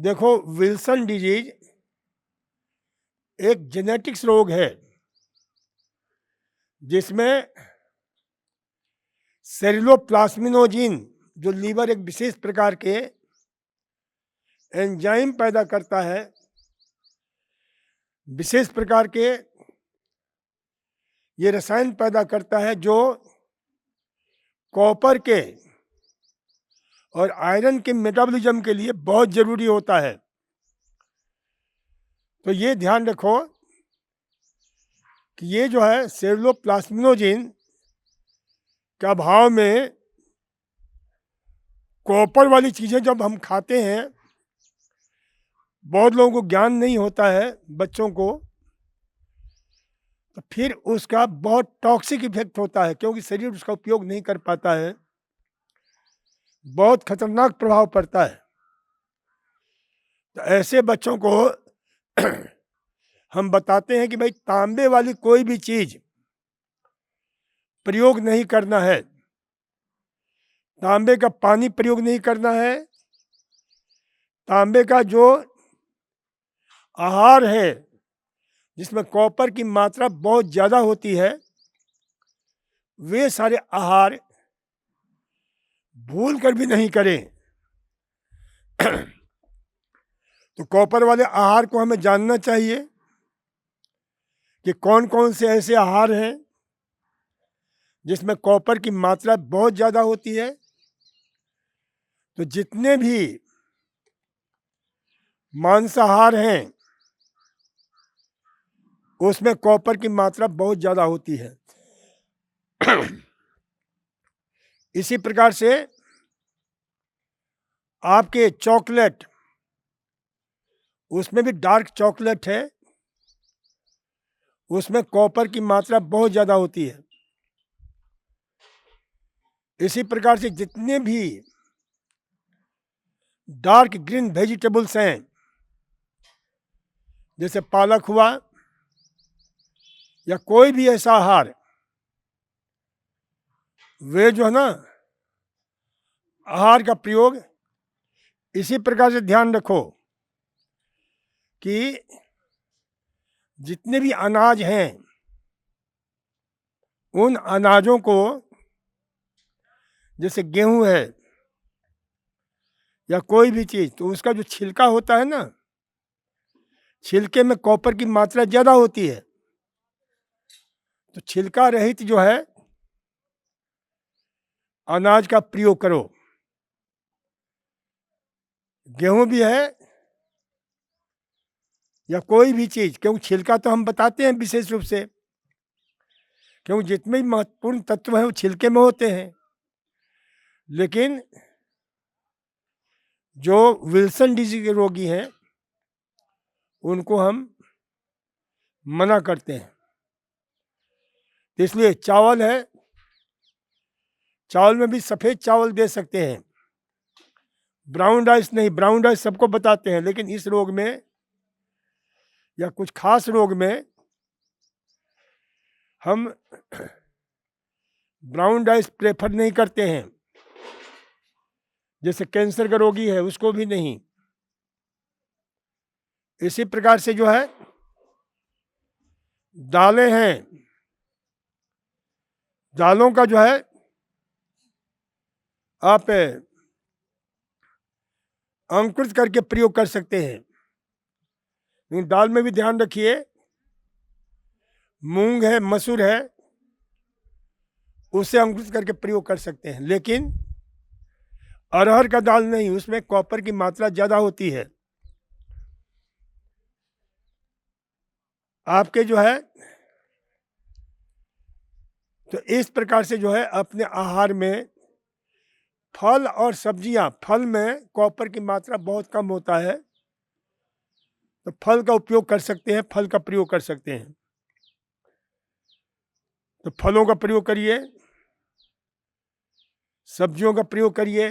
देखो, Wilson disease एक genetics रोग है जिसमें सेरिलोप्लास्मिनोजिन जो लीवर एक विशेष प्रकार के एंजाइम पैदा करता है, विशेष प्रकार के ये रसायन पैदा करता है जो कॉपर के और आयरन के मेटाबॉलिज्म के लिए बहुत जरूरी होता है। तो ये ध्यान रखो कि ये जो है सेरिलोप्लास्मिनोजिन के अभाव में कॉपर वाली चीज़ें जब हम खाते हैं, बहुत लोगों को ज्ञान नहीं होता है, बच्चों को, तो फिर उसका बहुत टॉक्सिक इफेक्ट होता है क्योंकि शरीर उसका उपयोग नहीं कर पाता है, बहुत खतरनाक प्रभाव पड़ता है। तो ऐसे बच्चों को हम बताते हैं कि भाई तांबे वाली कोई भी चीज प्रयोग नहीं करना है, तांबे का पानी प्रयोग नहीं करना है, तांबे का जो आहार है जिसमें कॉपर की मात्रा बहुत ज़्यादा होती है, वे सारे आहार भूल कर भी नहीं करें। तो कॉपर वाले आहार को हमें जानना चाहिए कि कौन कौन से ऐसे आहार हैं जिसमें कॉपर की मात्रा बहुत ज़्यादा होती है। तो जितने भी मांसाहार हैं उसमें कॉपर की मात्रा बहुत ज़्यादा होती है। इसी प्रकार से आपके चॉकलेट, उसमें भी डार्क चॉकलेट है, उसमें कॉपर की मात्रा बहुत ज़्यादा होती है। इसी प्रकार से जितने भी डार्क ग्रीन वेजिटेबल्स हैं, जैसे पालक हुआ या कोई भी ऐसा आहार, वे जो है ना, आहार का प्रयोग इसी प्रकार से ध्यान रखो कि जितने भी अनाज हैं उन अनाजों को, जैसे गेहूं है या कोई भी चीज, तो उसका जो छिलका होता है ना, छिलके में कॉपर की मात्रा ज्यादा होती है। तो छिलका रहित जो है अनाज का प्रयोग करो। गेहूं भी है या कोई भी चीज, क्योंकि छिलका तो हम बताते हैं विशेष रूप से, क्योंकि जितने भी महत्वपूर्ण तत्व हैं वो छिलके में होते हैं। लेकिन जो विल्सन डिजीज के रोगी हैं उनको हम मना करते हैं। इसलिए चावल है, चावल में भी सफ़ेद चावल दे सकते हैं, ब्राउन राइस नहीं। ब्राउन राइस सबको बताते हैं, लेकिन इस रोग में या कुछ खास रोग में हम ब्राउन राइस प्रेफर नहीं करते हैं। जैसे कैंसर का रोगी है उसको भी नहीं। इसी प्रकार से जो है दालें हैं, दालों का जो है आप अंकुरित करके प्रयोग कर सकते हैं। लेकिन दाल में भी ध्यान रखिए, मूंग है, मसूर है, उसे अंकुरित करके प्रयोग कर सकते हैं, लेकिन अरहर का दाल नहीं, उसमें कॉपर की मात्रा ज्यादा होती है। आपके जो है, तो इस प्रकार से जो है अपने आहार में फल और सब्जियां, फल में कॉपर की मात्रा बहुत कम होता है, तो फल का उपयोग कर सकते हैं, फल का प्रयोग कर सकते हैं। तो फलों का प्रयोग करिए, सब्जियों का प्रयोग करिए,